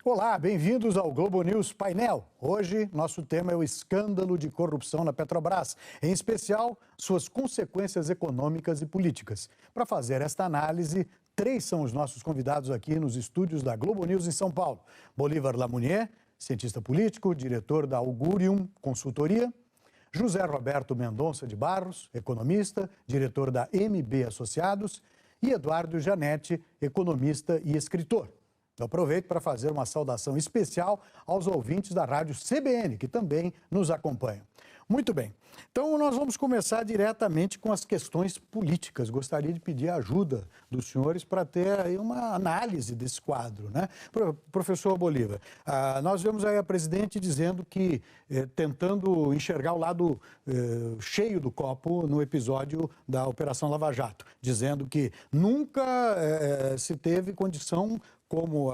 Olá, bem-vindos ao Globo News Painel. Hoje, nosso tema é o escândalo de corrupção na Petrobras, em especial suas consequências econômicas e políticas. Para fazer esta análise, três são os nossos convidados aqui nos estúdios da Globo News em São Paulo. Bolívar Lamounier, cientista político, diretor da Augurium Consultoria. José Roberto Mendonça de Barros, economista, diretor da MB Associados. E Eduardo Janetti, economista e escritor. Eu aproveito para fazer uma saudação especial aos ouvintes da Rádio CBN, que também nos acompanham. Muito bem, então nós vamos começar diretamente com as questões políticas. Gostaria de pedir a ajuda dos senhores para ter aí uma análise desse quadro, né? Professor Bolívar, nós vemos aí a presidente dizendo que, tentando enxergar o lado cheio do copo no episódio da Operação Lava Jato, dizendo que nunca se teve condição como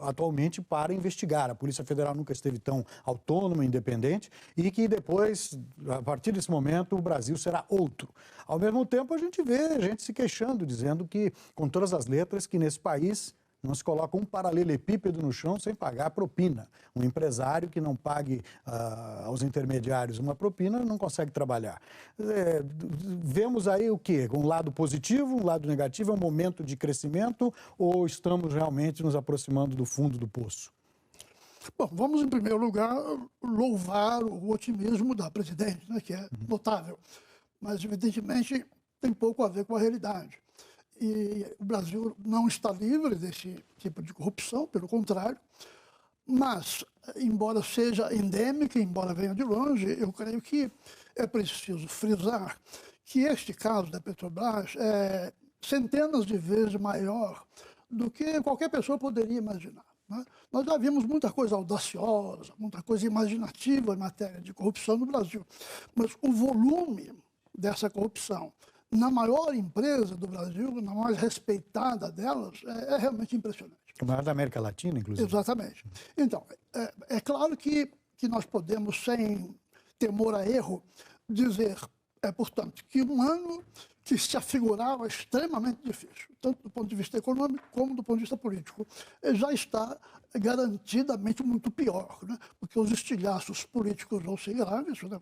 atualmente para investigar. A Polícia Federal nunca esteve tão autônoma, independente, e que depois, a partir desse momento, o Brasil será outro. Ao mesmo tempo, a gente vê gente se queixando, dizendo que, com todas as letras, que nesse país não se coloca um paralelepípedo no chão sem pagar propina. Um empresário que não pague aos intermediários uma propina não consegue trabalhar. Vemos aí o quê? Um lado positivo, um lado negativo, é um momento de crescimento ou estamos realmente nos aproximando do fundo do poço? Bom, vamos em primeiro lugar louvar o otimismo da presidente, né, que é notável, mas evidentemente tem pouco a ver com a realidade. E o Brasil não está livre desse tipo de corrupção, pelo contrário, mas, embora seja endêmica, embora venha de longe, eu creio que é preciso frisar que este caso da Petrobras é centenas de vezes maior do que qualquer pessoa poderia imaginar, né? Nós já vimos muita coisa audaciosa, muita coisa imaginativa em matéria de corrupção no Brasil, mas o volume dessa corrupção na maior empresa do Brasil, na mais respeitada delas, é realmente impressionante. A maior da América Latina, inclusive. Exatamente. Então, é claro que nós podemos, sem temor a erro, dizer, portanto, que um ano que se afigurava extremamente difícil, tanto do ponto de vista econômico como do ponto de vista político, já está garantidamente muito pior, né? Porque os estilhaços políticos vão ser graves, né?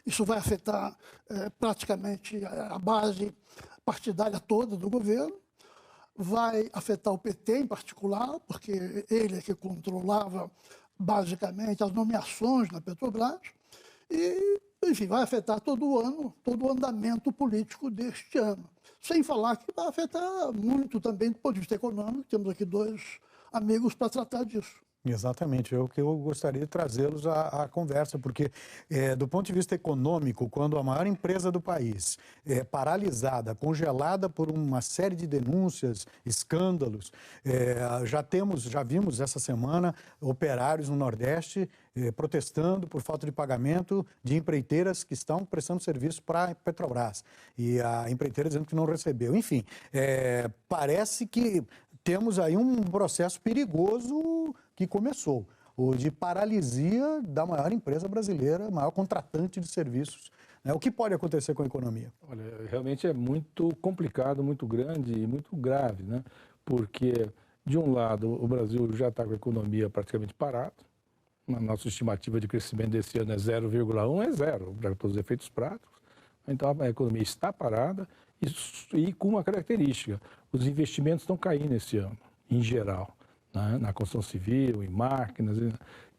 Isso vai afetar praticamente a base partidária toda do governo, vai afetar o PT em particular, porque ele é que controlava basicamente as nomeações na Petrobras, e enfim, vai afetar todo o andamento político deste ano. Sem falar que vai afetar muito também do ponto de vista econômico. Temos aqui dois amigos para tratar disso. Exatamente, é o que eu gostaria de trazê-los à conversa, porque do ponto de vista econômico, quando a maior empresa do país é paralisada, congelada por uma série de denúncias, escândalos, já vimos essa semana operários no Nordeste protestando por falta de pagamento de empreiteiras que estão prestando serviço para a Petrobras, e a empreiteira dizendo que não recebeu. Enfim, parece que temos aí um processo perigoso que começou, o de paralisia da maior empresa brasileira, maior contratante de serviços. O que pode acontecer com a economia? Olha, realmente é muito complicado, muito grande e muito grave, né? Porque, de um lado, o Brasil já está com a economia praticamente parada. A nossa estimativa de crescimento desse ano é 0,1, é zero, para todos os efeitos práticos. Então, a economia está parada e com uma característica: os investimentos estão caindo esse ano, em geral, né? Na construção civil, em máquinas.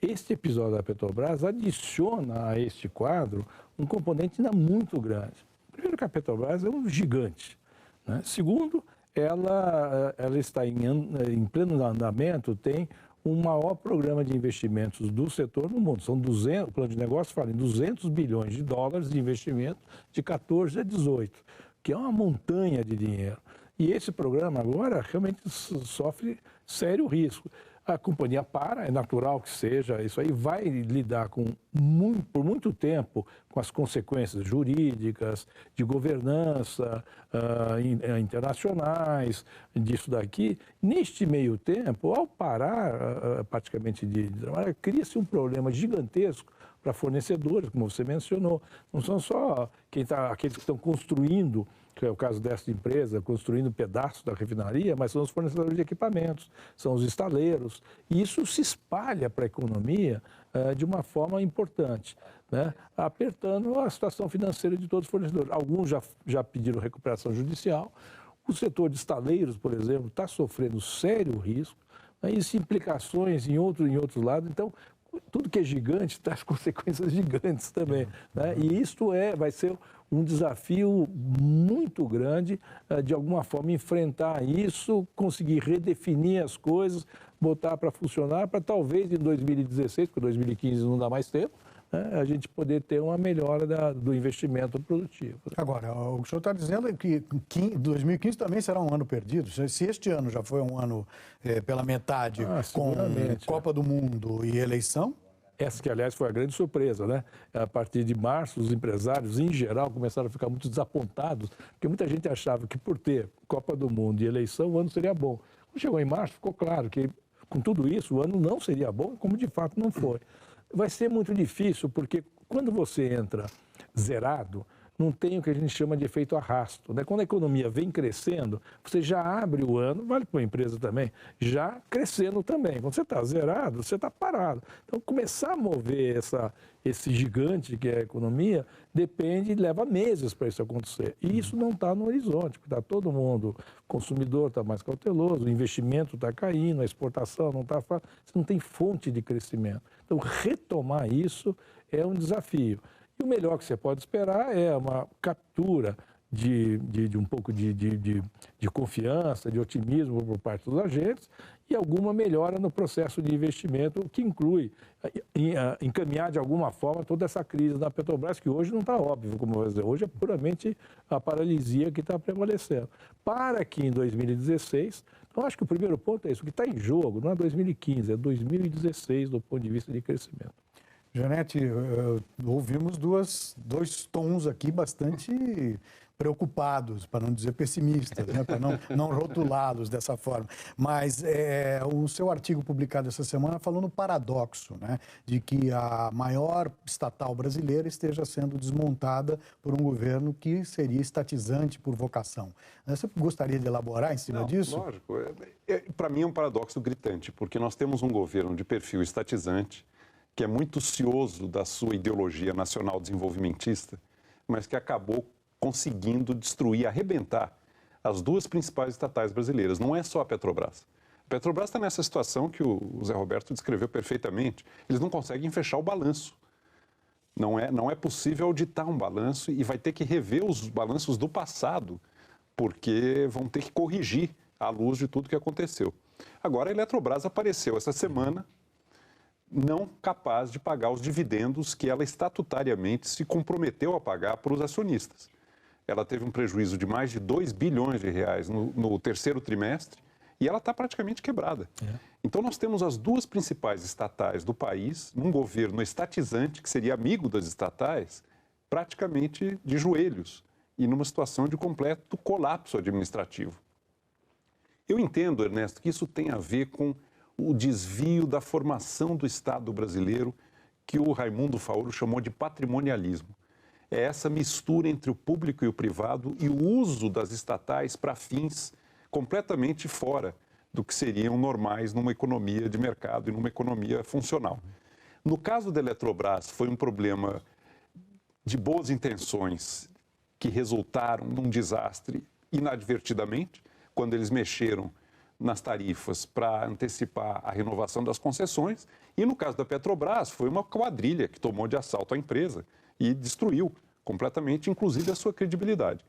Este episódio da Petrobras adiciona a este quadro um componente ainda muito grande. Primeiro, que a Petrobras é um gigante, né? Segundo, ela está em pleno andamento, tem o maior programa de investimentos do setor no mundo. São 200, o plano de negócio fala em 200 bilhões de dólares de investimento de 14 a 18, que é uma montanha de dinheiro. E esse programa agora realmente sofre sério risco. A companhia para, é natural que seja, isso aí vai lidar por muito tempo com as consequências jurídicas, de governança, internacionais, disso daqui. Neste meio tempo, ao parar praticamente de trabalhar, cria-se um problema gigantesco para fornecedores, como você mencionou. Não são só aqueles que estão construindo que é o caso dessa empresa, construindo pedaços da refinaria, mas são os fornecedores de equipamentos, são os estaleiros. E isso se espalha para a economia de uma forma importante, né? Apertando a situação financeira de todos os fornecedores. Alguns já pediram recuperação judicial. O setor de estaleiros, por exemplo, está sofrendo sério risco, né? Isso implicações em outros lados. Então, tudo que é gigante traz consequências gigantes também, né? E isto vai ser um desafio muito grande, de alguma forma, enfrentar isso, conseguir redefinir as coisas, botar para funcionar, para talvez em 2016, porque 2015 não dá mais tempo, né, a gente poder ter uma melhora do investimento produtivo. Agora, o que o senhor está dizendo é que 2015 também será um ano perdido. Se este ano já foi um ano pela metade, com Copa do Mundo e eleição... Essa que, aliás, foi a grande surpresa, né? A partir de março, os empresários, em geral, começaram a ficar muito desapontados, porque muita gente achava que, por ter Copa do Mundo e eleição, o ano seria bom. Quando chegou em março, ficou claro que, com tudo isso, o ano não seria bom, como de fato não foi. Vai ser muito difícil, porque quando você entra zerado, não tem o que a gente chama de efeito arrasto, né? Quando a economia vem crescendo, você já abre o ano, vale para a empresa também, já crescendo também. Quando você está zerado, você está parado. Então, começar a mover esse gigante que é a economia, leva meses para isso acontecer. E isso não está no horizonte, porque está todo mundo, o consumidor está mais cauteloso, o investimento está caindo, a exportação não está fácil, você não tem fonte de crescimento. Então, retomar isso é um desafio. E o melhor que você pode esperar é uma captura de um pouco de confiança, de otimismo por parte dos agentes e alguma melhora no processo de investimento, que inclui encaminhar de alguma forma toda essa crise da Petrobras, que hoje não está óbvio, como eu vou dizer, hoje é puramente a paralisia que está prevalecendo. Para que em 2016, então acho que o primeiro ponto é isso, o que está em jogo não é 2015, é 2016 do ponto de vista de crescimento. Janete, ouvimos dois tons aqui bastante preocupados, para não dizer pessimistas, né? Para não rotulá-los dessa forma. Mas o seu artigo publicado essa semana falou no paradoxo, né? De que a maior estatal brasileira esteja sendo desmontada por um governo que seria estatizante por vocação. Você gostaria de elaborar em cima disso? Lógico. Para mim é um paradoxo gritante, porque nós temos um governo de perfil estatizante, que é muito cioso da sua ideologia nacional desenvolvimentista, mas que acabou conseguindo destruir, arrebentar as duas principais estatais brasileiras. Não é só a Petrobras. A Petrobras está nessa situação que o Zé Roberto descreveu perfeitamente. Eles não conseguem fechar o balanço. Não é possível auditar um balanço e vai ter que rever os balanços do passado, porque vão ter que corrigir à luz de tudo que aconteceu. Agora, a Eletrobras apareceu essa semana não capaz de pagar os dividendos que ela estatutariamente se comprometeu a pagar para os acionistas. Ela teve um prejuízo de mais de 2 bilhões de reais no terceiro trimestre e ela está praticamente quebrada. Então nós temos as duas principais estatais do país, num governo estatizante, que seria amigo das estatais, praticamente de joelhos e numa situação de completo colapso administrativo. Eu entendo, Ernesto, que isso tem a ver com o desvio da formação do Estado brasileiro, que o Raimundo Faoro chamou de patrimonialismo. É essa mistura entre o público e o privado e o uso das estatais para fins completamente fora do que seriam normais numa economia de mercado e numa economia funcional. No caso da Eletrobras, foi um problema de boas intenções que resultaram num desastre inadvertidamente, quando eles mexeram nas tarifas para antecipar a renovação das concessões. E no caso da Petrobras, foi uma quadrilha que tomou de assalto a empresa e destruiu completamente, inclusive, a sua credibilidade.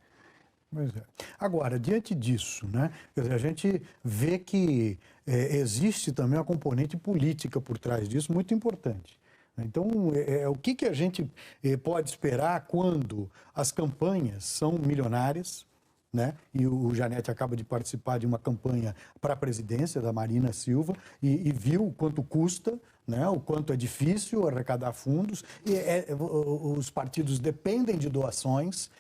Pois é. Agora, diante disso, né, quer dizer, a gente vê que existe também uma componente política por trás disso muito importante. Então, o que a gente pode esperar quando as campanhas são milionárias, né? E o Janete acaba de participar de uma campanha para a presidência da Marina Silva e viu o quanto custa, né? O quanto é difícil arrecadar fundos. Os partidos dependem de doações.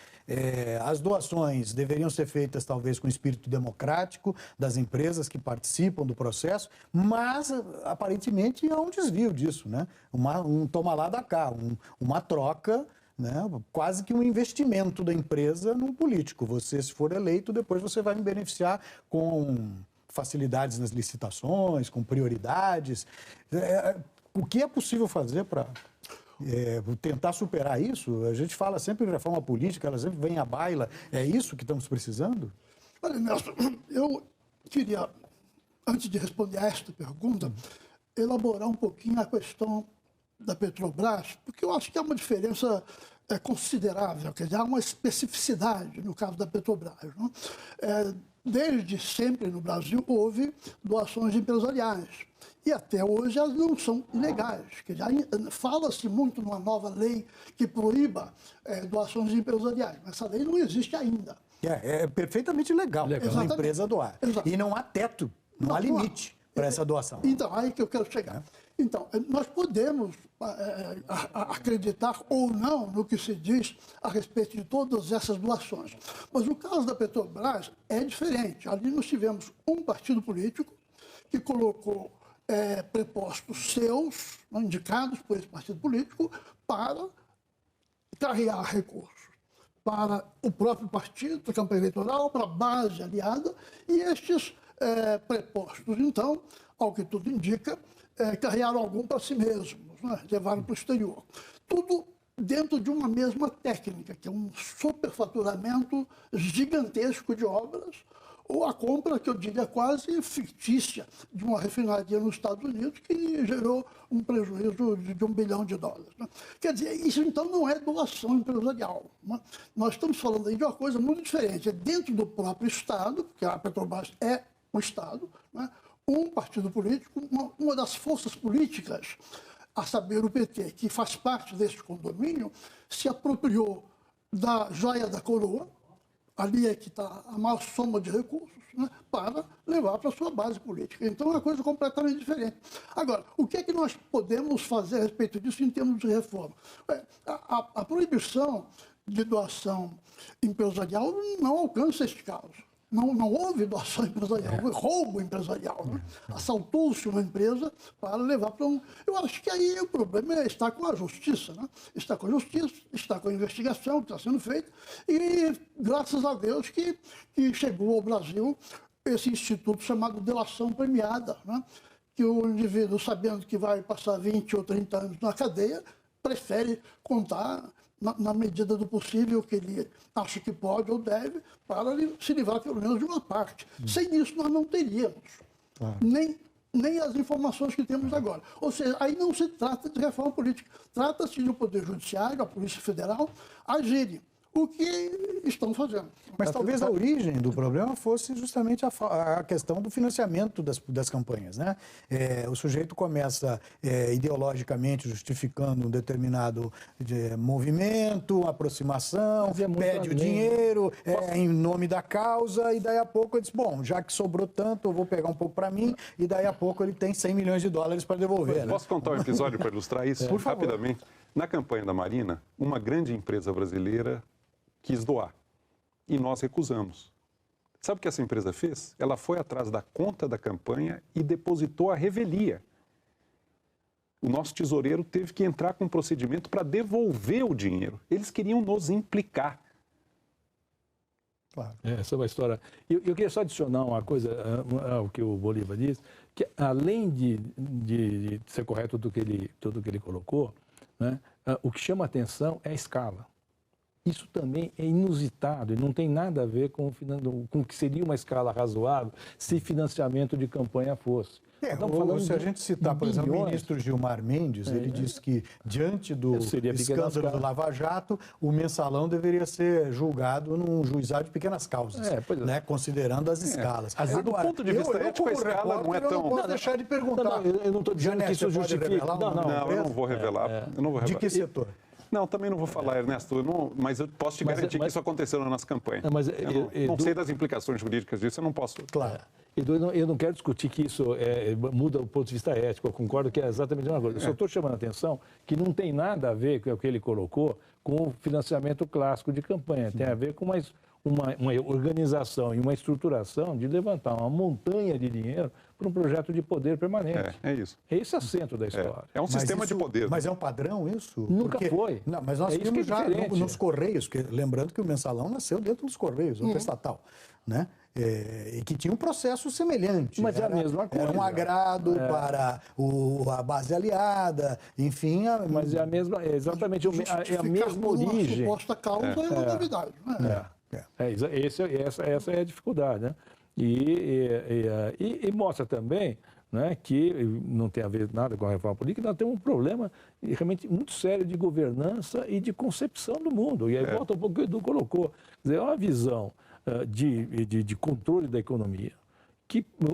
As doações deveriam ser feitas talvez com espírito democrático das empresas que participam do processo, mas aparentemente há um desvio disso, né? Um toma lá da cá, uma troca, né? Quase que um investimento da empresa no político. Você, se for eleito, depois você vai me beneficiar com facilidades nas licitações, com prioridades. O que é possível fazer para tentar superar isso? A gente fala sempre em reforma política, ela sempre vem à baila. É isso que estamos precisando? Olha, Nelson, eu queria, antes de responder a esta pergunta, elaborar um pouquinho a questão da Petrobras, porque eu acho que há uma diferença considerável, quer dizer, há uma especificidade no caso da Petrobras. Não? Desde sempre no Brasil houve doações empresariais e até hoje elas não são ilegais. Fala-se muito numa nova lei que proíba doações empresariais, mas essa lei não existe ainda. É perfeitamente legal uma empresa doar. Exato. E não há teto, não há limite para essa doação. Então, aí que eu quero chegar. Então, nós podemos acreditar ou não no que se diz a respeito de todas essas doações. Mas o caso da Petrobras é diferente. Ali nós tivemos um partido político que colocou prepostos seus, indicados por esse partido político, para carregar recursos para o próprio partido, para a campanha eleitoral, para a base aliada, e estes prepostos, então, ao que tudo indica, carregaram algum para si mesmos, né? Levaram para o exterior. Tudo dentro de uma mesma técnica, que é um superfaturamento gigantesco de obras, ou a compra, que eu diria quase fictícia, de uma refinaria nos Estados Unidos, que gerou um prejuízo de $1 bilhão. Né? Quer dizer, isso então não é doação empresarial. Né? Nós estamos falando aí de uma coisa muito diferente. É dentro do próprio Estado, porque a Petrobras é um Estado, né? Um partido político, uma das forças políticas, a saber o PT, que faz parte deste condomínio, se apropriou da joia da coroa, ali é que está a maior soma de recursos, né, para levar para a sua base política. Então é uma coisa completamente diferente. Agora, o que é que nós podemos fazer a respeito disso em termos de reforma? A proibição de doação empresarial não alcança este caso. Não houve doação empresarial, houve roubo empresarial. Né? Assaltou-se uma empresa para levar para um... Eu acho que aí o problema está com a justiça. Né? Está com a justiça, está com a investigação que está sendo feita e, graças a Deus, que chegou ao Brasil esse instituto chamado delação premiada, né? Que o indivíduo, sabendo que vai passar 20 ou 30 anos na cadeia, prefere contar na medida do possível que ele acha que pode ou deve, para se livrar pelo menos de uma parte. Sem isso nós não teríamos nem as informações que temos agora. Ou seja, aí não se trata de reforma política, trata-se do Poder Judiciário, a Polícia Federal, agirem. O que estão fazendo. Mas talvez a origem do problema fosse justamente a questão do financiamento das campanhas, né? O sujeito começa ideologicamente justificando um determinado movimento, aproximação, pede o dinheiro em nome da causa e daí a pouco ele diz, bom, já que sobrou tanto, eu vou pegar um pouco para mim e daí a pouco ele tem $100 milhões para devolver. Posso contar um episódio para ilustrar isso? Por favor. Rapidamente. Na campanha da Marina, uma grande empresa brasileira quis doar e nós recusamos. Sabe o que essa empresa fez? Ela foi atrás da conta da campanha e depositou a revelia. O nosso tesoureiro teve que entrar com um procedimento para devolver o dinheiro. Eles queriam nos implicar. Claro. Essa é uma história. Eu queria só adicionar uma coisa ao que o Bolívar disse, que além de ser correto tudo que ele colocou, né, o que chama atenção é a escala. Isso também é inusitado e não tem nada a ver com o que seria uma escala razoável se financiamento de campanha fosse. Se a gente citar, por exemplo, o ministro Gilmar Mendes, ele disse que, diante do escândalo do Lava Jato, o mensalão deveria ser julgado num juizado de pequenas causas, né, considerando as escalas. Agora, do ponto de vista ético, a escala não é tão... Eu não posso deixar de perguntar. Eu não estou dizendo que isso justifica. Não, eu não vou revelar. De que setor? Não, também não vou falar, Ernesto, mas eu posso te garantir que isso aconteceu na nossa campanha. Eu não sei das implicações jurídicas disso, eu não posso... Claro. Eu não quero discutir que isso muda o ponto de vista ético, eu concordo que é exatamente a mesma coisa. Eu só estou chamando a atenção que não tem nada a ver com o que ele colocou com o financiamento clássico de campanha, tem a ver com uma organização e uma estruturação de levantar uma montanha de dinheiro para um projeto de poder permanente. É isso. Esse é o centro da história. É um sistema de poder. Mas é um padrão isso? Nunca foi. Não, mas nós tínhamos já nos Correios, lembrando que o Mensalão nasceu dentro dos Correios, outra estatal, né? E que tinha um processo semelhante. Mas é a mesma coisa. Era um agrado para a base aliada, enfim. Mas é a mesma, exatamente é a mesma origem. A suposta causa é uma novidade. Né? Essa é a dificuldade, né? E mostra também, né, que não tem a ver nada com a reforma política, nós temos um problema realmente muito sério de governança e de concepção do mundo. E aí volta um pouco o que o Edu colocou. Quer dizer, é uma visão de controle da economia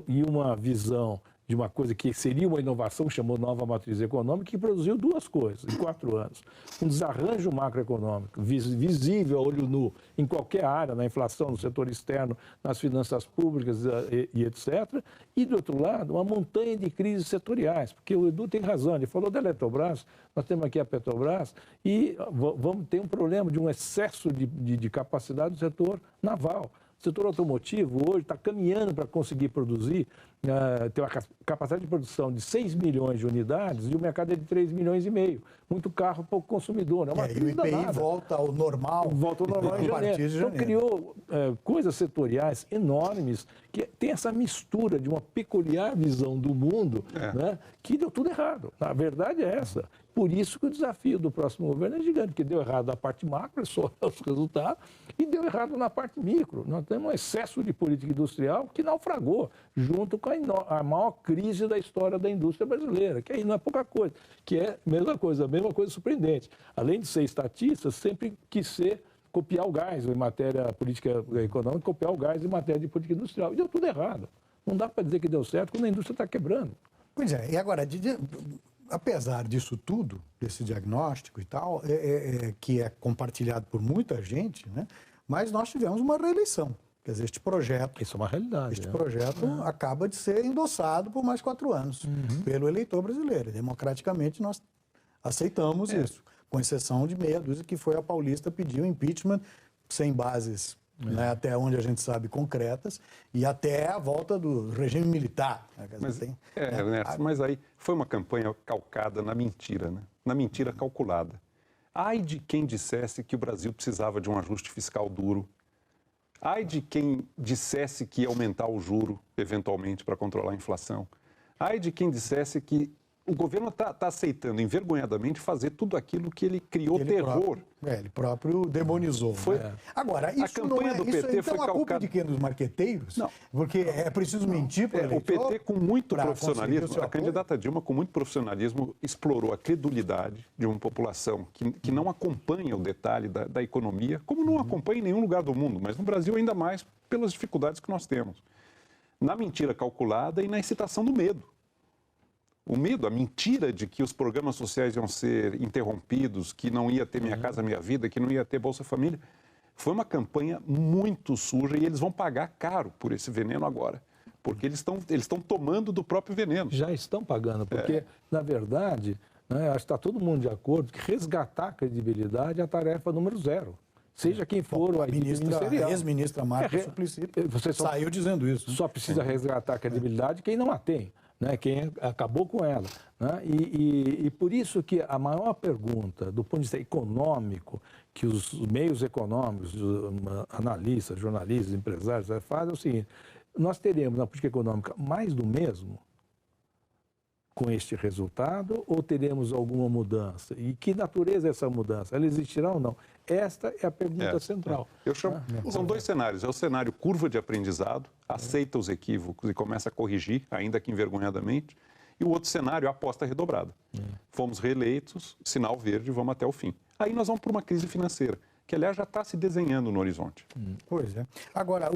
e uma visão de uma coisa que seria uma inovação, chamou nova matriz econômica, que produziu duas coisas em 4 anos. Um desarranjo macroeconômico, visível a olho nu, em qualquer área, na inflação, no setor externo, nas finanças públicas e etc. E, do outro lado, uma montanha de crises setoriais, porque o Edu tem razão, ele falou da Eletrobras, nós temos aqui a Petrobras, e vamos ter um problema de um excesso de capacidade do setor naval. O setor automotivo hoje está caminhando para conseguir produzir, ter uma capacidade de produção de 6 milhões de unidades e o mercado é de 3 milhões e meio. Muito carro, pouco consumidor. É uma crise e o IPI danada. volta ao normal. Volta ao normal em janeiro. Então criou coisas setoriais enormes que tem essa mistura de uma peculiar visão do mundo, né, que deu tudo errado. A verdade é essa. Por isso que o desafio do próximo governo é gigante, porque deu errado na parte macro, só os resultados, e deu errado na parte micro. Nós temos um excesso de política industrial que naufragou, junto com a maior crise da história da indústria brasileira, que aí não é pouca coisa, que é a mesma coisa surpreendente. Além de ser estatista, sempre quis ser copiar o gás em matéria política econômica, copiar o gás em matéria de política industrial. E deu tudo errado. Não dá para dizer que deu certo quando a indústria está quebrando. Pois é, e agora, apesar disso tudo, desse diagnóstico e tal, que é compartilhado por muita gente, né? Mas nós tivemos uma reeleição. Quer dizer, este projeto... Isso é uma realidade. Este projeto acaba de ser endossado por mais 4 anos pelo eleitor brasileiro. Democraticamente, nós aceitamos isso, com exceção de meia dúzia, que foi a Paulista pedir o impeachment sem bases, né, até onde a gente sabe, concretas, e até a volta do regime militar. Né? Mas aí foi uma campanha calcada na mentira, né? Na mentira calculada. Ai de quem dissesse que o Brasil precisava de um ajuste fiscal duro. Ai de quem dissesse que ia aumentar o juro, eventualmente, para controlar a inflação. Ai de quem dissesse que o governo está aceitando envergonhadamente fazer tudo aquilo que ele criou terror. Ele próprio demonizou. Agora, isso não é... do PT então foi a culpa de quem? Dos marqueteiros? Não. Porque é preciso mentir para o eleitor? O PT, com muito profissionalismo, a candidata Dilma, com muito profissionalismo, explorou a credulidade de uma população que não acompanha o detalhe da economia, como não acompanha em nenhum lugar do mundo, mas no Brasil ainda mais pelas dificuldades que nós temos. Na mentira calculada e na excitação do medo. O medo, a mentira de que os programas sociais iam ser interrompidos, que não ia ter Minha Casa Minha Vida, que não ia ter Bolsa Família, foi uma campanha muito suja e eles vão pagar caro por esse veneno agora, porque eles estão tomando do próprio veneno. Já estão pagando, porque, na verdade, né, acho que está todo mundo de acordo que resgatar a credibilidade é a tarefa número 0. Seja quem for a ex-ministra Marta Suplicy saiu dizendo isso. Só precisa resgatar a credibilidade quem não a tem. Né, quem acabou com ela. Né? E por isso que a maior pergunta, do ponto de vista econômico, que os meios econômicos, analistas, jornalistas, empresários fazem é o seguinte: nós teremos na política econômica mais do mesmo com este resultado ou teremos alguma mudança? E que natureza é essa mudança? Ela existirá ou não? Esta é a pergunta central. Eu chamo, são 2 cenários. É o cenário curva de aprendizado, aceita os equívocos e começa a corrigir, ainda que envergonhadamente. E o outro cenário, a aposta redobrada. Fomos reeleitos, sinal verde, vamos até o fim. Aí nós vamos para uma crise financeira, que, aliás, já está se desenhando no horizonte. Pois é. Agora,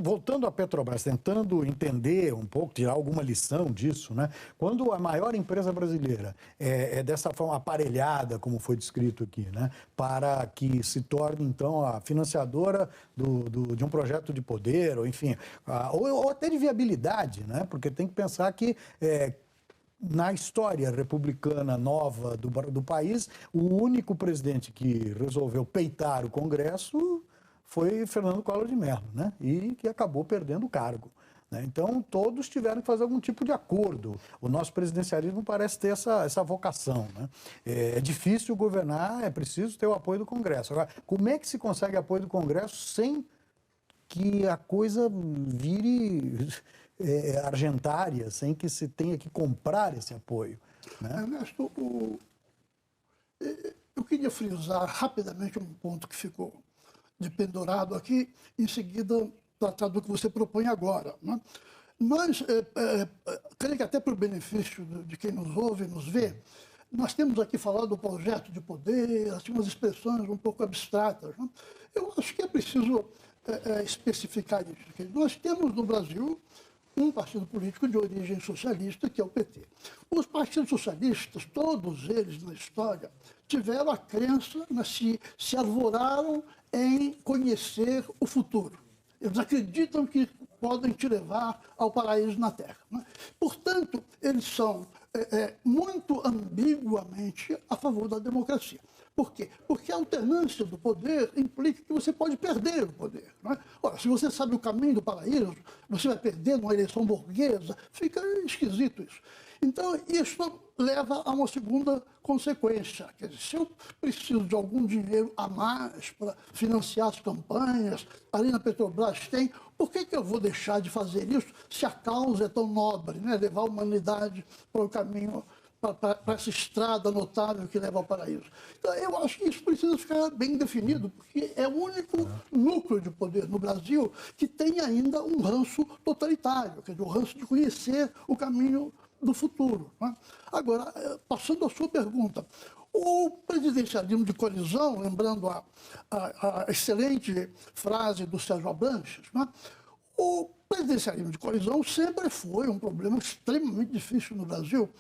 voltando à Petrobras, tentando entender um pouco, tirar alguma lição disso, né? Quando a maior empresa brasileira é dessa forma aparelhada, como foi descrito aqui, né? Para que se torne, então, a financiadora de um projeto de poder, ou enfim, ou até de viabilidade, né? Porque tem que pensar que... na história republicana nova do país, o único presidente que resolveu peitar o Congresso foi Fernando Collor de Mello, né? E que acabou perdendo o cargo. Então, todos tiveram que fazer algum tipo de acordo. O nosso presidencialismo parece ter essa vocação. Né? É difícil governar, é preciso ter o apoio do Congresso. Agora, como é que se consegue apoio do Congresso sem que a coisa vire argentária, sem que se tenha que comprar esse apoio? Né? Ernesto, eu queria frisar rapidamente um ponto que ficou dependurado aqui, em seguida tratar do que você propõe agora. Né? Nós, creio que até para o benefício de quem nos ouve e nos vê, nós temos aqui falado do projeto de poder, assim, umas expressões um pouco abstratas. Né? Eu acho que é preciso especificar isso. Nós temos no Brasil um partido político de origem socialista, que é o PT. Os partidos socialistas, todos eles na história, tiveram a crença, se arvoraram em conhecer o futuro. Eles acreditam que podem te levar ao paraíso na Terra. Né? Portanto, eles são muito ambiguamente a favor da democracia. Por quê? Porque a alternância do poder implica que você pode perder o poder. Não é? Ora, se você sabe o caminho do paraíso, você vai perder numa eleição burguesa, fica esquisito isso. Então, isso leva a uma segunda consequência. Quer dizer, se eu preciso de algum dinheiro a mais para financiar as campanhas, ali na Petrobras tem, por que eu vou deixar de fazer isso se a causa é tão nobre, né? Levar a humanidade para o caminho, para essa estrada notável que leva ao paraíso. Então, eu acho que isso precisa ficar bem definido, porque é o único núcleo de poder no Brasil que tem ainda um ranço totalitário, quer dizer, o ranço de conhecer o caminho do futuro. Né? Agora, passando à sua pergunta, o presidencialismo de coalizão, lembrando a excelente frase do Sérgio Abranches, né? O presidencialismo de coalizão sempre foi um problema extremamente difícil no Brasil,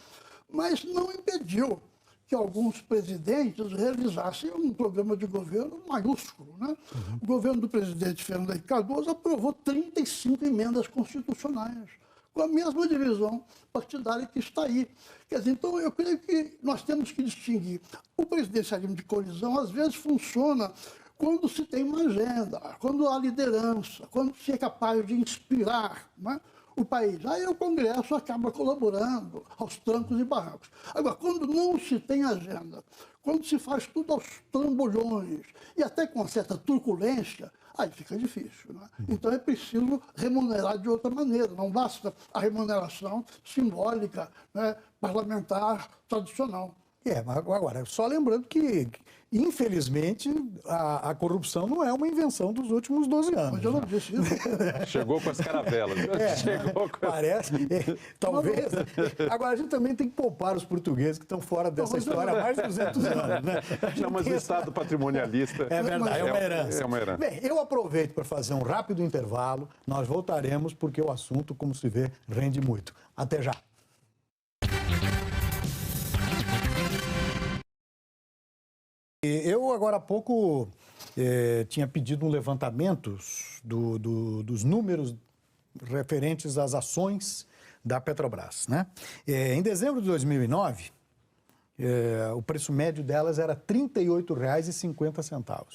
mas não impediu que alguns presidentes realizassem um programa de governo maiúsculo. Né? O governo do presidente Fernando Henrique Cardoso aprovou 35 emendas constitucionais, com a mesma divisão partidária que está aí. Quer dizer, então, eu creio que nós temos que distinguir. O presidencialismo de coalizão, às vezes, funciona quando se tem uma agenda, quando há liderança, quando se é capaz de inspirar, né, o país. Aí o Congresso acaba colaborando aos trancos e barrancos. Agora, quando não se tem agenda, quando se faz tudo aos trambolhões e até com uma certa truculência, aí fica difícil. Né? Então é preciso remunerar de outra maneira. Não basta a remuneração simbólica, né, parlamentar, tradicional. Mas agora, só lembrando que, infelizmente, a corrupção não é uma invenção dos últimos 12 anos. Mas eu não disse isso. Chegou com as caravelas. Chegou com... Parece, talvez. Agora, a gente também tem que poupar os portugueses que estão fora dessa história há mais de 200 anos. Né? Não, mas o Estado patrimonialista... É verdade, é uma herança. É uma herança. Bem, eu aproveito para fazer um rápido intervalo. Nós voltaremos porque o assunto, como se vê, rende muito. Até já. Eu, agora há pouco, tinha pedido um levantamento dos números referentes às ações da Petrobras. Né? Em dezembro de 2009, o preço médio delas era R$ 38,50.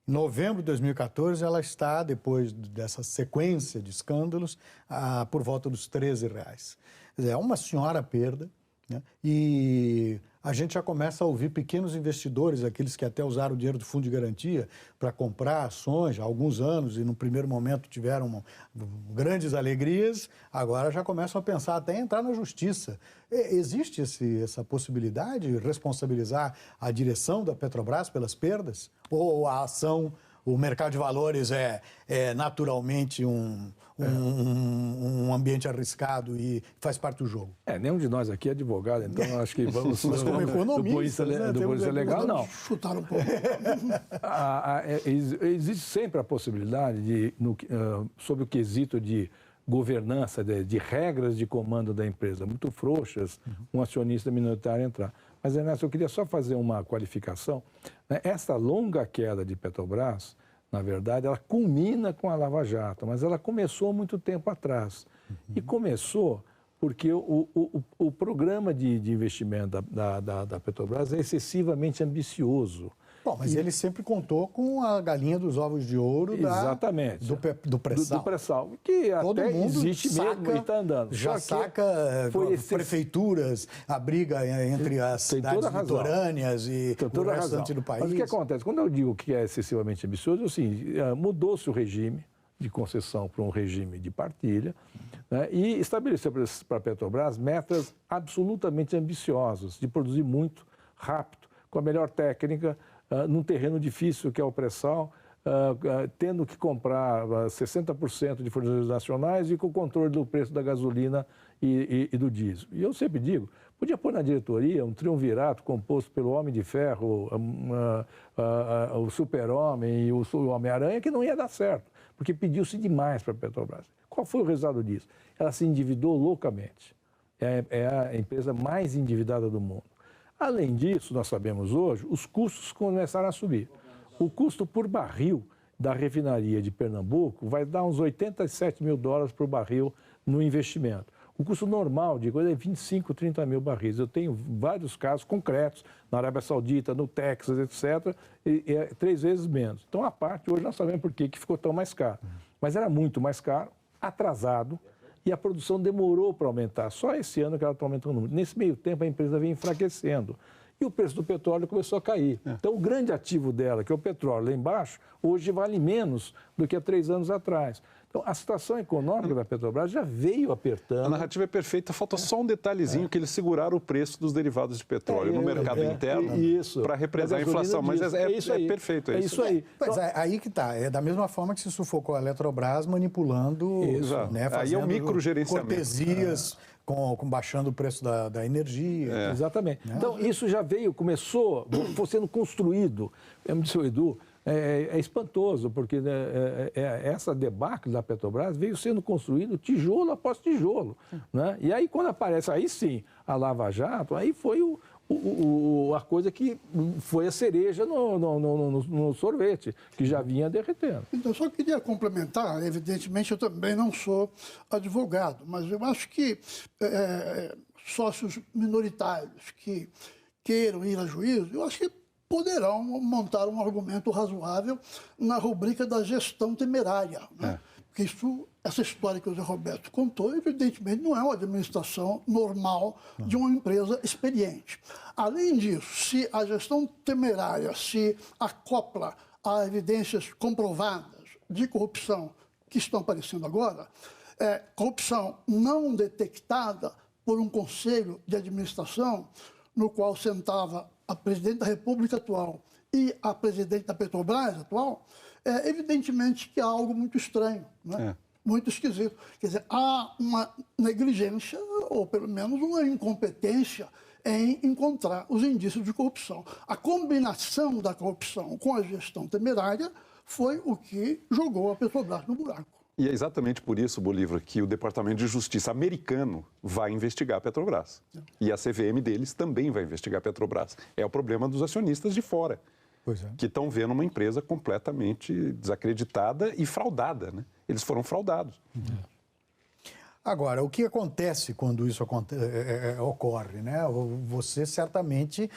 Em novembro de 2014, ela está, depois dessa sequência de escândalos, por volta dos R$ 13,00. É uma senhora perda, né? E a gente já começa a ouvir pequenos investidores, aqueles que até usaram o dinheiro do fundo de garantia para comprar ações há alguns anos e no primeiro momento tiveram grandes alegrias, agora já começam a pensar até em entrar na justiça. Existe essa possibilidade de responsabilizar a direção da Petrobras pelas perdas? Ou a ação, o mercado de valores é naturalmente um ambiente arriscado e faz parte do jogo? Nenhum de nós aqui é advogado, então acho que vamos... Mas como economista, do polícia legal, não. Chutar um pouco. Existe sempre a possibilidade, sob o quesito de governança, de regras de comando da empresa muito frouxas, um acionista minoritário entrar. Mas, Ernesto, eu queria só fazer uma qualificação. Essa longa queda de Petrobras, na verdade, ela culmina com a Lava Jato, mas ela começou muito tempo atrás. E começou porque o programa de investimento da Petrobras é excessivamente ambicioso. Bom, mas ele sempre contou com a galinha dos ovos de ouro Exatamente. do pré-sal. Do pré-sal, que Todo até mundo existe saca, mesmo e está andando. Já Só que saca foi esse- prefeituras, a briga entre as Tem cidades toda a razão. litorâneas e Tem o toda a razão. restante do país. Mas o que acontece? Quando eu digo que é excessivamente ambicioso, é assim, mudou-se o regime de concessão para um regime de partilha, né, e estabeleceu para a Petrobras metas absolutamente ambiciosas de produzir muito rápido, com a melhor técnica, num terreno difícil que é o pré-sal, tendo que comprar 60% de fornecedores nacionais e com o controle do preço da gasolina e do diesel. E eu sempre digo, podia pôr na diretoria um triunvirato composto pelo Homem de Ferro, o Super-Homem e o Homem-Aranha, que não ia dar certo, porque pediu-se demais para a Petrobras. Qual foi o resultado disso? Ela se endividou loucamente. É a empresa mais endividada do mundo. Além disso, nós sabemos hoje, os custos começaram a subir. O custo por barril da refinaria de Pernambuco vai dar uns 87 mil dólares por barril no investimento. O custo normal de coisa é 25, 30 mil barris. Eu tenho vários casos concretos na Arábia Saudita, no Texas, etc., e é 3 vezes menos. Então, a parte, hoje nós sabemos por que ficou tão mais caro. Mas era muito mais caro, atrasado, e a produção demorou para aumentar. Só esse ano que ela está aumentando o número. Nesse meio tempo, a empresa vem enfraquecendo. E o preço do petróleo começou a cair. Então, o grande ativo dela, que é o petróleo lá embaixo, hoje vale menos do que há 3 anos atrás. Então, a situação econômica da Petrobras já veio apertando. A narrativa é perfeita, falta só um detalhezinho, que eles seguraram o preço dos derivados de petróleo no mercado interno para represar a inflação. Mas é perfeito. É isso aí. Mas aí que está. É da mesma forma que se sufocou a Eletrobras manipulando, né, aí é o microgerenciamento. cortesias, baixando o preço da energia. Exatamente. Então, isso já começou sendo construído. Como disse o Edu, é espantoso, porque né, essa debacle da Petrobras veio sendo construído tijolo após tijolo. Né? E aí, quando aparece, aí sim, a Lava Jato, aí foi a coisa que foi a cereja no sorvete, que já vinha derretendo. Então, só queria complementar, evidentemente eu também não sou advogado, mas eu acho que sócios minoritários que queiram ir a juízo, eu acho que poderão montar um argumento razoável na rubrica da gestão temerária. Né? Porque essa história que o Zé Roberto contou, evidentemente, não é uma administração normal de uma empresa experiente. Além disso, se a gestão temerária se acopla a evidências comprovadas de corrupção que estão aparecendo agora, corrupção não detectada por um conselho de administração no qual sentava a presidente da República atual e a presidente da Petrobras atual, evidentemente que há algo muito estranho, né? Muito esquisito. Quer dizer, há uma negligência, ou pelo menos uma incompetência, em encontrar os indícios de corrupção. A combinação da corrupção com a gestão temerária foi o que jogou a Petrobras no buraco. E é exatamente por isso, Bolívar, que o Departamento de Justiça americano vai investigar a Petrobras. E a CVM deles também vai investigar a Petrobras. É o problema dos acionistas de fora, que estão vendo uma empresa completamente desacreditada e fraudada. Né? Eles foram fraudados. Agora, o que acontece quando isso ocorre? Né? Você certamente,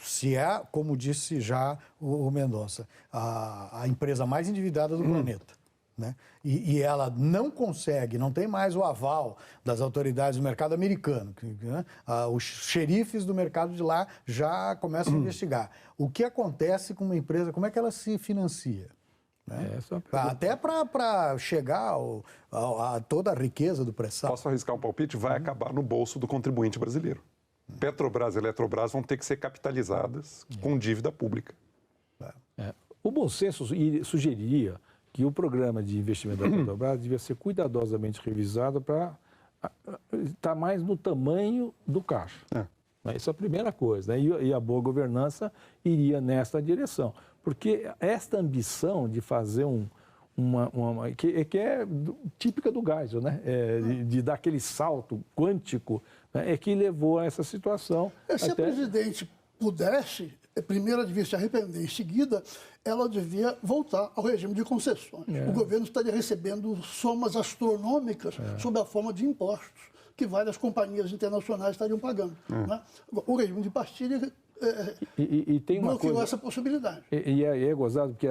se é, como disse já o Mendonça, a empresa mais endividada do planeta, né? E ela não consegue, não tem mais o aval das autoridades do mercado americano. Né? Os xerifes do mercado de lá já começam a investigar. O que acontece com uma empresa, como é que ela se financia? Né? Até para chegar a toda a riqueza do pré-sal. Posso arriscar um palpite? Vai acabar no bolso do contribuinte brasileiro. Petrobras e Eletrobras vão ter que ser capitalizadas com dívida pública. O bom senso sugeriria que o programa de investimento da Petrobras devia ser cuidadosamente revisado para estar mais no tamanho do caixa. Essa é a primeira coisa. Né? E a boa governança iria nessa direção. Porque esta ambição de fazer que é típica do Geisel, né? De dar aquele salto quântico, né? É que levou a essa situação. Se a presidente pudesse, primeiro ela devia se arrepender, em seguida ela devia voltar ao regime de concessões. O governo estaria recebendo somas astronômicas sob a forma de impostos que várias companhias internacionais estariam pagando. Né? O regime de partilha E tem uma bloqueou coisa, essa possibilidade. e é gozado, porque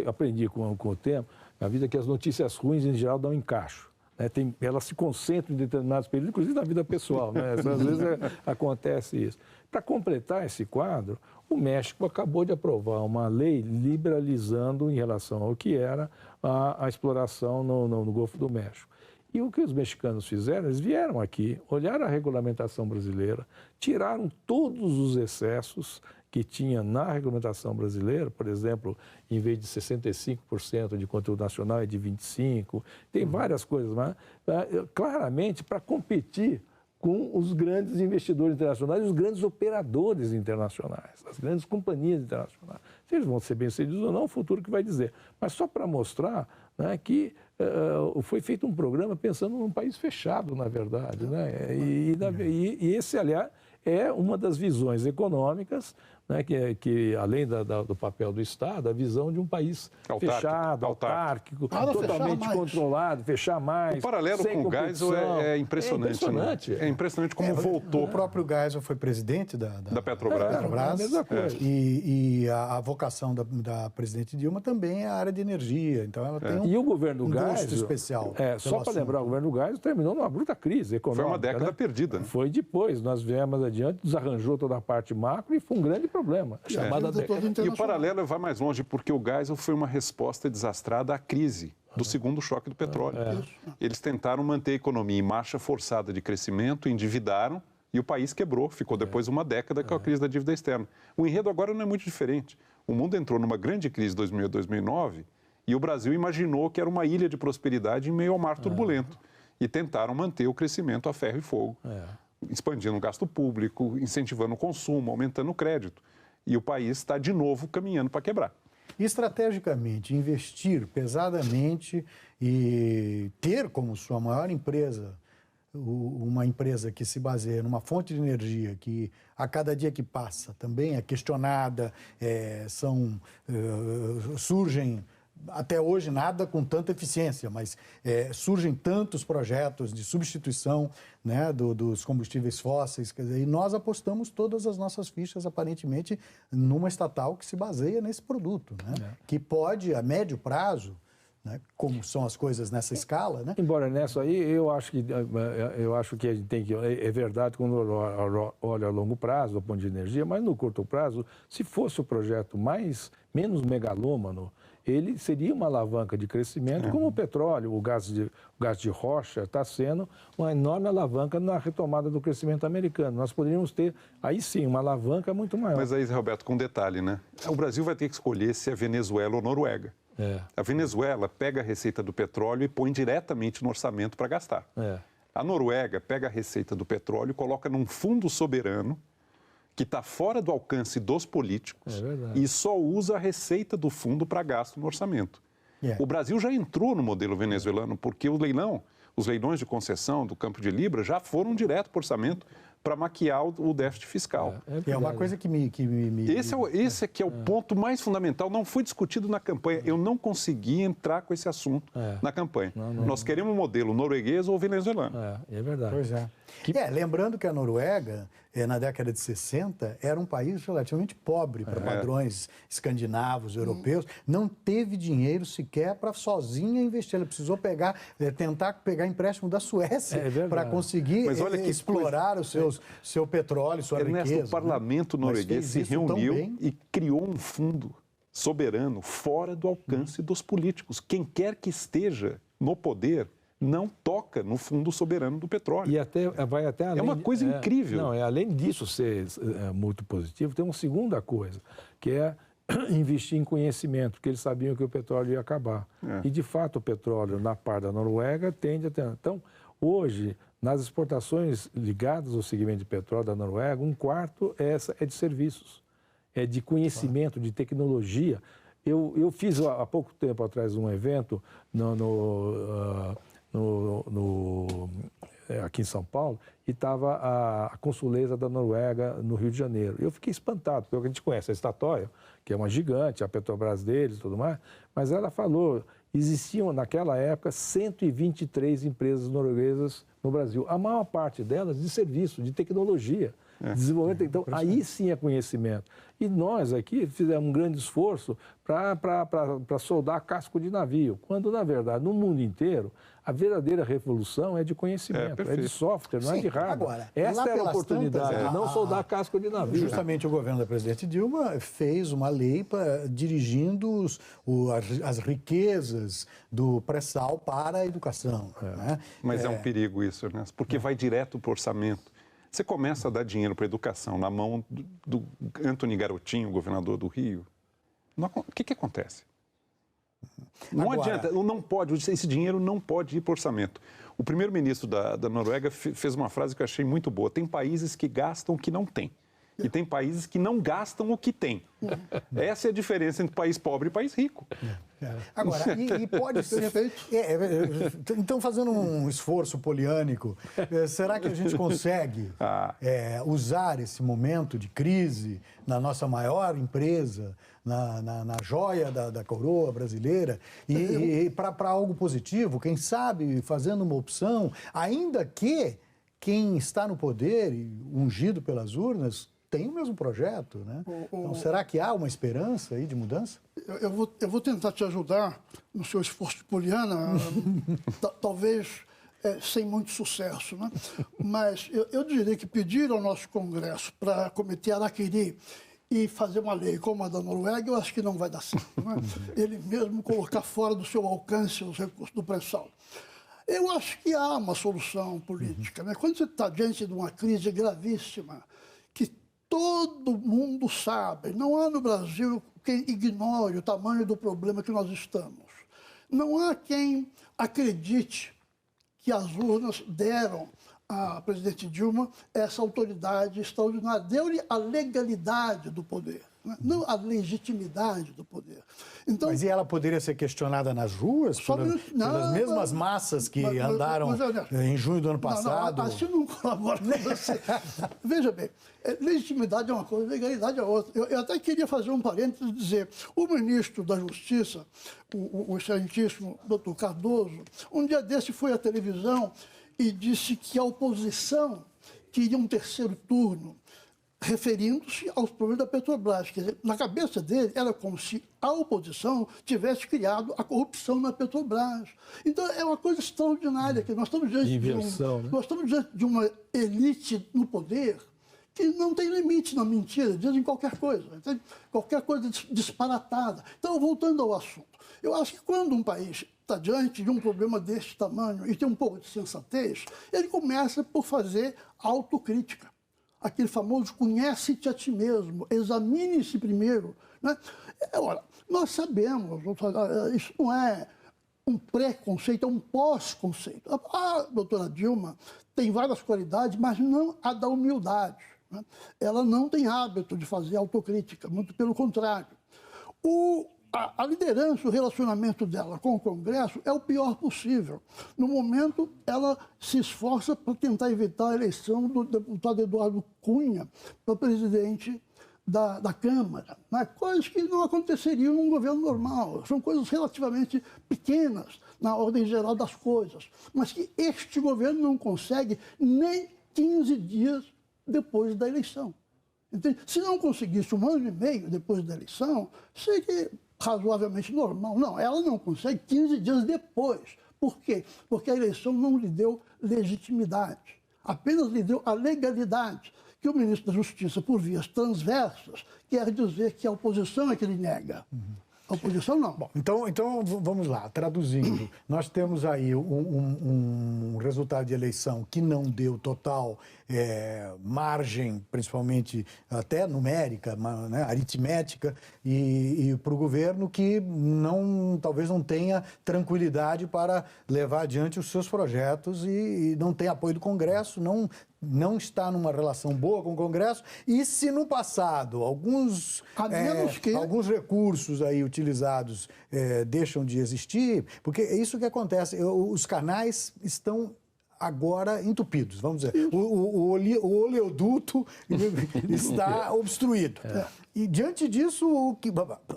aprendi com o tempo, na vida, que as notícias ruins, em geral, dão encaixo. Né? Elas se concentram em determinados períodos, inclusive na vida pessoal. Né? Às vezes acontece isso. Para completar esse quadro, o México acabou de aprovar uma lei liberalizando em relação ao que era a exploração no Golfo do México. E o que os mexicanos fizeram? Eles vieram aqui, olharam a regulamentação brasileira, tiraram todos os excessos que tinha na regulamentação brasileira, por exemplo, em vez de 65% de conteúdo nacional é de 25%, tem várias coisas, mas claramente para competir com os grandes investidores internacionais e os grandes operadores internacionais, as grandes companhias internacionais. Se eles vão ser bem-sucedidos ou não, o futuro que vai dizer. Mas só para mostrar, né, que foi feito um programa pensando num país fechado, na verdade. Né? E esse, aliás, é uma das visões econômicas, né, que além do papel do Estado, a visão de um país fechado, autárquico, totalmente controlado, fechar mais. O paralelo com o Geisel é impressionante. Né? É impressionante como voltou. O próprio Geisel foi presidente da Petrobras. Petrobras. É a mesma coisa. E a vocação da presidente Dilma também é a área de energia. Então ela tem e o governo gosto especial. Só para lembrar, o governo Geisel terminou numa bruta crise econômica. Foi uma década perdida. Né? Foi depois. Nós viemos adiante, desarranjou toda a parte macro e foi um grande problema. E o paralelo vai mais longe, porque o Geisel foi uma resposta desastrada à crise do segundo choque do petróleo. Eles tentaram manter a economia em marcha forçada de crescimento, endividaram e o país quebrou. Ficou depois uma década com a crise da dívida externa. O enredo agora não é muito diferente. O mundo entrou numa grande crise em 2008, 2009 e o Brasil imaginou que era uma ilha de prosperidade em meio ao mar turbulento. E tentaram manter o crescimento a ferro e fogo. Expandindo o gasto público, incentivando o consumo, aumentando o crédito. E o país está, de novo, caminhando para quebrar. Estrategicamente, investir pesadamente e ter como sua maior empresa uma empresa que se baseia numa fonte de energia que, a cada dia que passa, também é questionada, surgem... Até hoje nada com tanta eficiência, mas surgem tantos projetos de substituição, né, dos combustíveis fósseis, quer dizer, e nós apostamos todas as nossas fichas, aparentemente, numa estatal que se baseia nesse produto, né, que pode, a médio prazo, né, como são as coisas nessa escala, né? Embora nessa aí, eu acho que a gente tem que... É verdade quando olha a longo prazo, do ponto de energia, mas no curto prazo, se fosse o projeto menos megalômano, ele seria uma alavanca de crescimento, como o petróleo, o gás de rocha está sendo uma enorme alavanca na retomada do crescimento americano. Nós poderíamos ter, aí sim, uma alavanca muito maior. Mas aí, Roberto, com um detalhe, né? O Brasil vai ter que escolher se é Venezuela ou Noruega. A Venezuela pega a receita do petróleo e põe diretamente no orçamento para gastar. A Noruega pega a receita do petróleo e coloca num fundo soberano que está fora do alcance dos políticos e só usa a receita do fundo para gasto no orçamento. O Brasil já entrou no modelo venezuelano porque os leilões de concessão do Campo de Libra já foram direto para o orçamento para maquiar o déficit fiscal. É uma coisa que me... Esse é que é o ponto mais fundamental. Não foi discutido na campanha. Eu não consegui entrar com esse assunto na campanha. Nós queremos um modelo norueguês ou venezuelano. É verdade. Pois é. Lembrando que a Noruega, na década de 60, era um país relativamente pobre para padrões escandinavos, europeus. Não teve dinheiro sequer para sozinha investir. Ela precisou tentar pegar empréstimo da Suécia para conseguir explorar o seu petróleo, sua riqueza. O parlamento norueguês se reuniu e criou um fundo soberano fora do alcance dos políticos. Quem quer que esteja no poder não toca no fundo soberano do petróleo. E vai até além. É uma coisa incrível. Não, além disso ser muito positivo, tem uma segunda coisa, que é investir em conhecimento, porque eles sabiam que o petróleo ia acabar. E, de fato, o petróleo, na parte da Noruega, tende a ter... Então, hoje, nas exportações ligadas ao segmento de petróleo da Noruega, 1/4 é de serviços, é de conhecimento, de tecnologia. Eu fiz, há pouco tempo atrás, um evento aqui em São Paulo, e estava a consuleza da Noruega no Rio de Janeiro. Eu fiquei espantado, porque a gente conhece a Statoil, que é uma gigante, a Petrobras deles e tudo mais, mas ela falou, existiam naquela época 123 empresas norueguesas no Brasil, a maior parte delas de serviço, de tecnologia. Desenvolvimento, então, aí sim é conhecimento. E nós aqui fizemos um grande esforço para soldar casco de navio, quando, na verdade, no mundo inteiro, a verdadeira revolução é de conhecimento, é de software, não é de hardware. Agora, esta era a oportunidade, tantas, não soldar casco de navio. Justamente o governo da presidente Dilma fez uma lei dirigindo as riquezas do pré-sal para a educação. Né? Mas é um perigo isso, Ernesto, porque vai direto para o orçamento. Você começa a dar dinheiro para a educação na mão do Antony Garotinho, governador do Rio. O que acontece? Não adianta, não pode, esse dinheiro não pode ir para o orçamento. O primeiro-ministro da Noruega fez uma frase que eu achei muito boa. Tem países que gastam o que não tem. E tem países que não gastam o que tem. Essa é a diferença entre país pobre e país rico. Agora, e pode ser feito. Então, fazendo um esforço poliânico, será que a gente consegue usar esse momento de crise na nossa maior empresa, na joia da coroa brasileira, e para algo positivo? Quem sabe fazendo uma opção, ainda que quem está no poder, ungido pelas urnas, tem o mesmo projeto, né? Então, será que há uma esperança aí de mudança? Eu vou tentar te ajudar no seu esforço de poliana, talvez sem muito sucesso, né? Mas eu diria que pedir ao nosso Congresso para cometer araquiri e fazer uma lei como a da Noruega, eu acho que não vai dar certo, né? Ele mesmo colocar fora do seu alcance os recursos do pré-sal. Eu acho que há uma solução política, né? Quando você está diante de uma crise gravíssima, que todo mundo sabe, não há no Brasil quem ignore o tamanho do problema que nós estamos. Não há quem acredite que as urnas deram à presidente Dilma essa autoridade extraordinária. Deu-lhe a legalidade do poder, né? Não a legitimidade do poder. Então, mas e ela poderia ser questionada nas ruas pelas mesmas massas que andaram em junho do ano passado? Não, assim não colabora com você. Veja bem, legitimidade é uma coisa, legalidade é outra. Eu até queria fazer um parênteses e dizer, o ministro da Justiça, o excelentíssimo doutor Cardoso, um dia desse foi à televisão e disse que a oposição queria um terceiro turno, referindo-se aos problemas da Petrobras. Quer dizer, na cabeça dele, era como se a oposição tivesse criado a corrupção na Petrobras. Então, é uma coisa extraordinária, que nós estamos diante nós estamos diante de uma elite no poder que não tem limite na mentira, dizem qualquer coisa disparatada. Então, voltando ao assunto, eu acho que quando um país está diante de um problema desse tamanho e tem um pouco de sensatez, ele começa por fazer autocrítica. Aquele famoso conhece-te a ti mesmo, examine-se primeiro, né? Ora, nós sabemos, isso não é um pré-conceito, é um pós-conceito. A doutora Dilma tem várias qualidades, mas não a da humildade, né? Ela não tem hábito de fazer autocrítica, muito pelo contrário. A liderança, o relacionamento dela com o Congresso é o pior possível. No momento, ela se esforça para tentar evitar a eleição do deputado Eduardo Cunha para presidente da Câmara, né? Coisas que não aconteceriam num governo normal. São coisas relativamente pequenas na ordem geral das coisas, mas que este governo não consegue nem 15 dias depois da eleição. Entende? Se não conseguisse 1 ano e meio depois da eleição, seria razoavelmente normal. Não, ela não consegue 15 dias depois. Por quê? Porque a eleição não lhe deu legitimidade, apenas lhe deu a legalidade, que o ministro da Justiça, por vias transversas, quer dizer que a oposição é que lhe nega. A oposição não. Bom, então vamos lá, traduzindo. Nós temos aí um resultado de eleição que não deu total margem, principalmente até numérica, né, aritmética, e para o governo que talvez não tenha tranquilidade para levar adiante os seus projetos e não tem apoio do Congresso, não está numa relação boa com o Congresso, e se no passado alguns recursos aí utilizados deixam de existir, porque é isso que acontece, os canais estão agora entupidos, vamos dizer. O oleoduto está obstruído. E diante disso,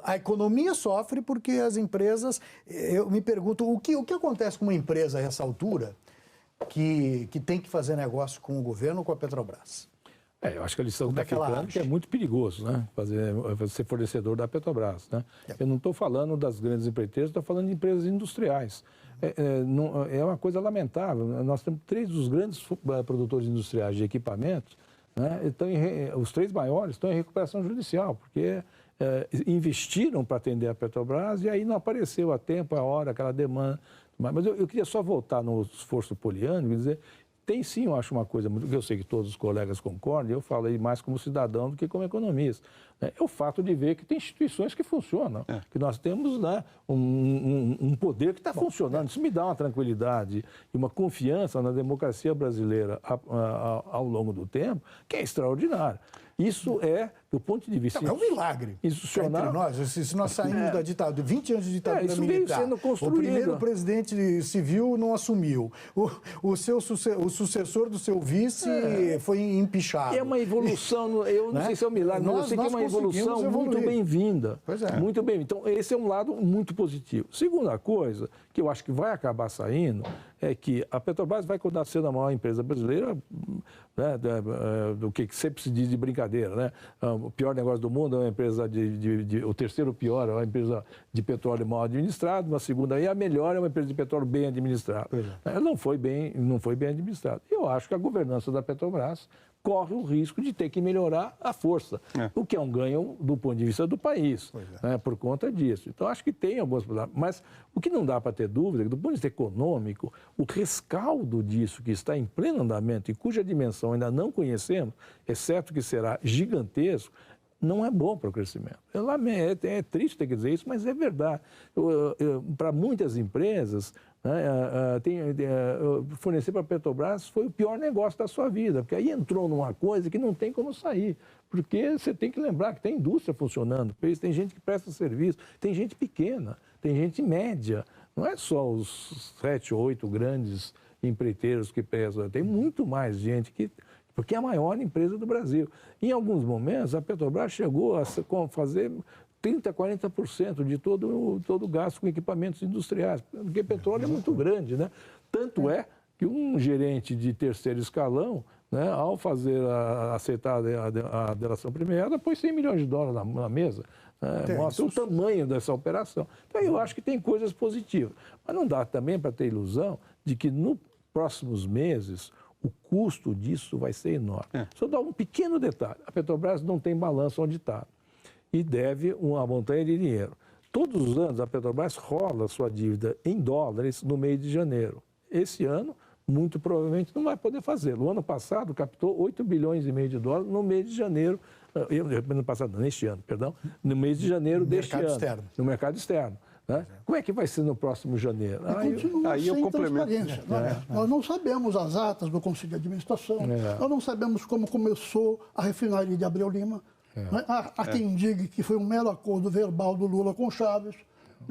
a economia sofre porque as empresas... Eu me pergunto, o que acontece com uma empresa a essa altura que tem que fazer negócio com o governo ou com a Petrobras? Eu acho que a lição que está ela ficando é que é muito perigoso, né? Ser fornecedor da Petrobras, né? Eu não estou falando das grandes empreiteiras, estou falando de empresas industriais. É uma coisa lamentável. Nós temos 3 dos grandes produtores industriais de equipamentos, né? Os 3 maiores estão em recuperação judicial, porque investiram para atender a Petrobras e aí não apareceu a tempo, a hora, aquela demanda. Mas eu queria só voltar no esforço poliano e dizer... Tem sim, eu acho uma coisa muito... Eu sei que todos os colegas concordam, eu falei mais como cidadão do que como economista. É o fato de ver que tem instituições que funcionam, que nós temos, né, um poder que está funcionando. Isso me dá uma tranquilidade e uma confiança na democracia brasileira ao longo do tempo, que é extraordinária. Isso do ponto de vista... É um milagre. Institucional. Entre nós, se nós saímos da ditadura, 20 anos de ditadura isso militar, veio sendo construído. O primeiro presidente civil não assumiu, o sucessor do seu vice foi empichado. É uma evolução, eu não sei se é um milagre, mas eu sei que é uma evolução muito bem-vinda. Pois é. Muito bem-vinda. Então, esse é um lado muito positivo. Segunda coisa, que eu acho que vai acabar saindo, é que a Petrobras vai continuar sendo a maior empresa brasileira, né, do que sempre se diz de brincadeira, né? O pior negócio do mundo é uma empresa o terceiro pior é uma empresa de petróleo mal administrada, uma segunda aí a melhor é uma empresa de petróleo bem administrada. Ela não foi bem administrada. Eu acho que a governança da Petrobras corre o risco de ter que melhorar a força, o que é um ganho do ponto de vista do país, né, por conta disso. Então, acho que tem alguns problemas, mas o que não dá para ter dúvida é que, do ponto de vista econômico, o rescaldo disso que está em pleno andamento e cuja dimensão ainda não conhecemos, exceto que será gigantesco, não é bom para o crescimento. É triste ter que dizer isso, mas é verdade. Para muitas empresas, né, fornecer para a Petrobras foi o pior negócio da sua vida, porque aí entrou numa coisa que não tem como sair. Porque você tem que lembrar que tem indústria funcionando, tem gente que presta serviço, tem gente pequena, tem gente média. Não é só os 7 ou 8 grandes empreiteiros que prestam, tem muito mais gente porque é a maior empresa do Brasil. Em alguns momentos, a Petrobras chegou a fazer 30%, 40% de todo o gasto com equipamentos industriais, porque petróleo é muito grande, né? Tanto é que um gerente de terceiro escalão, né, ao aceitar a delação premiada, pôs $100 milhões na mesa. Mostra o tamanho dessa operação. Então, eu acho que tem coisas positivas. Mas não dá também para ter ilusão de que nos próximos meses o custo disso vai ser enorme. Só dar um pequeno detalhe. A Petrobras não tem balanço auditado e deve uma montanha de dinheiro. Todos os anos a Petrobras rola sua dívida em dólares no mês de janeiro. Esse ano, muito provavelmente, não vai poder fazê-lo. O ano passado captou $8,5 bilhões de dólares no mês de janeiro, no mês de janeiro deste ano. No mercado externo. Né? Como é que vai ser no próximo janeiro? Aí eu complemento. Nós não sabemos as atas do Conselho de Administração, nós não sabemos como começou a refinaria de Abreu Lima. Há quem diga que foi um mero acordo verbal do Lula com Chaves.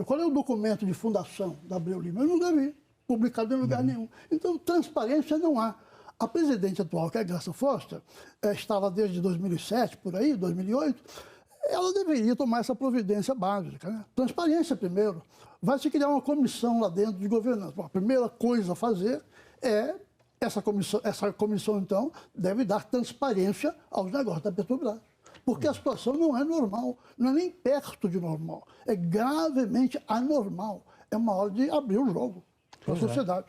Qual é o documento de fundação da Abreu Lima? Eu nunca vi, publicado em lugar nenhum. Então, transparência não há. A presidente atual, que é a Graça Foster, está lá desde 2007, por aí, 2008, ela deveria tomar essa providência básica. Né? Transparência primeiro. Vai se criar uma comissão lá dentro de governança. Bom, a primeira coisa a fazer é essa comissão, então, deve dar transparência aos negócios da Petrobras. Porque a situação não é normal, não é nem perto de normal. É gravemente anormal. É uma hora de abrir o jogo para a sociedade.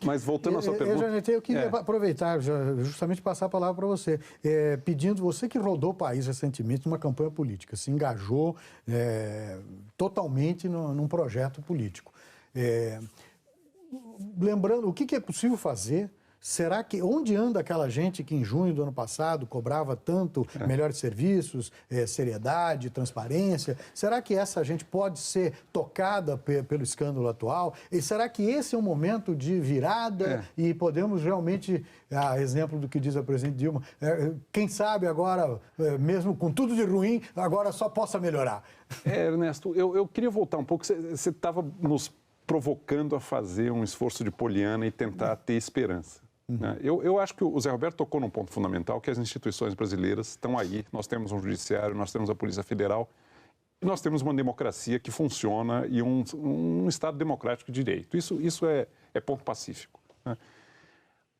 Mas voltando à sua pergunta... Janete, eu queria aproveitar, justamente passar a palavra para você, pedindo, você que rodou o país recentemente numa campanha política, se engajou totalmente num projeto político. Lembrando, o que é possível fazer? Será que, onde anda aquela gente que em junho do ano passado cobrava tanto melhores serviços, seriedade, transparência? Será que essa gente pode ser tocada pelo escândalo atual? E será que esse é um momento de virada e podemos realmente, a exemplo do que diz a presidente Dilma, quem sabe agora, mesmo com tudo de ruim, agora só possa melhorar? Ernesto, eu queria voltar um pouco, você estava nos provocando a fazer um esforço de poliana e tentar ter esperança. Eu acho que o Zé Roberto tocou num ponto fundamental, que as instituições brasileiras estão aí. Nós temos um judiciário, nós temos a Polícia Federal, e nós temos uma democracia que funciona e um Estado democrático de direito. Isso é ponto pacífico. Né?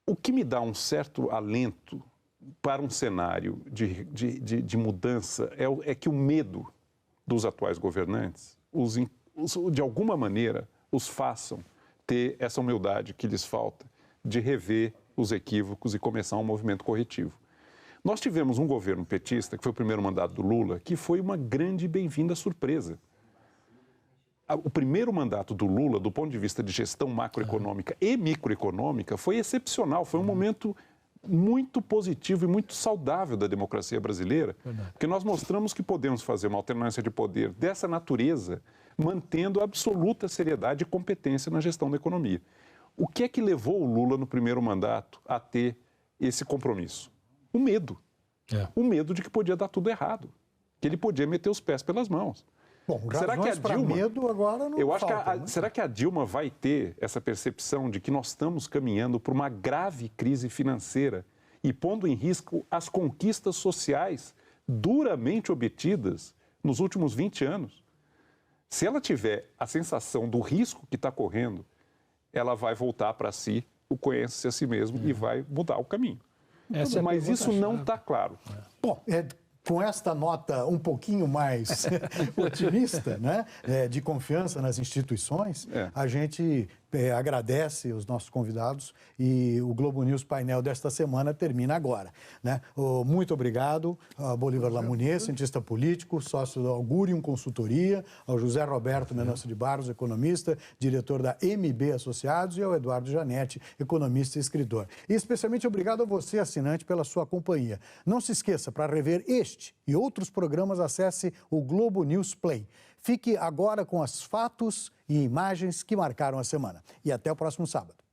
O que me dá um certo alento para um cenário de mudança é que o medo dos atuais governantes, de alguma maneira, os façam ter essa humildade que lhes falta de rever os equívocos e começar um movimento corretivo. Nós tivemos um governo petista, que foi o primeiro mandato do Lula, que foi uma grande e bem-vinda surpresa. O primeiro mandato do Lula, do ponto de vista de gestão macroeconômica e microeconômica, foi excepcional, foi um momento muito positivo e muito saudável da democracia brasileira, porque nós mostramos que podemos fazer uma alternância de poder dessa natureza, mantendo absoluta seriedade e competência na gestão da economia. O que é que levou o Lula no primeiro mandato a ter esse compromisso? O medo. O medo de que podia dar tudo errado, que ele podia meter os pés pelas mãos. Bom, será que a Dilma, medo agora não falta, né? Será que a Dilma vai ter essa percepção de que nós estamos caminhando para uma grave crise financeira e pondo em risco as conquistas sociais duramente obtidas nos últimos 20 anos? Se ela tiver a sensação do risco que está correndo, ela vai voltar para si, o conhece a si mesmo e vai mudar o caminho. Mas isso não está claro. Bom, com esta nota um pouquinho mais otimista, né, de confiança nas instituições, a gente agradece os nossos convidados e o Globo News Painel desta semana termina agora, né? Muito obrigado a Bolívar Lamounier, cientista político, sócio da Augurium Consultoria, ao José Roberto Mendonça de Barros, economista, diretor da MB Associados, e ao Eduardo Janetti, economista e escritor. E especialmente obrigado a você, assinante, pela sua companhia. Não se esqueça, para rever este e outros programas, acesse o Globo News Play. Fique agora com os fatos e imagens que marcaram a semana. E até o próximo sábado.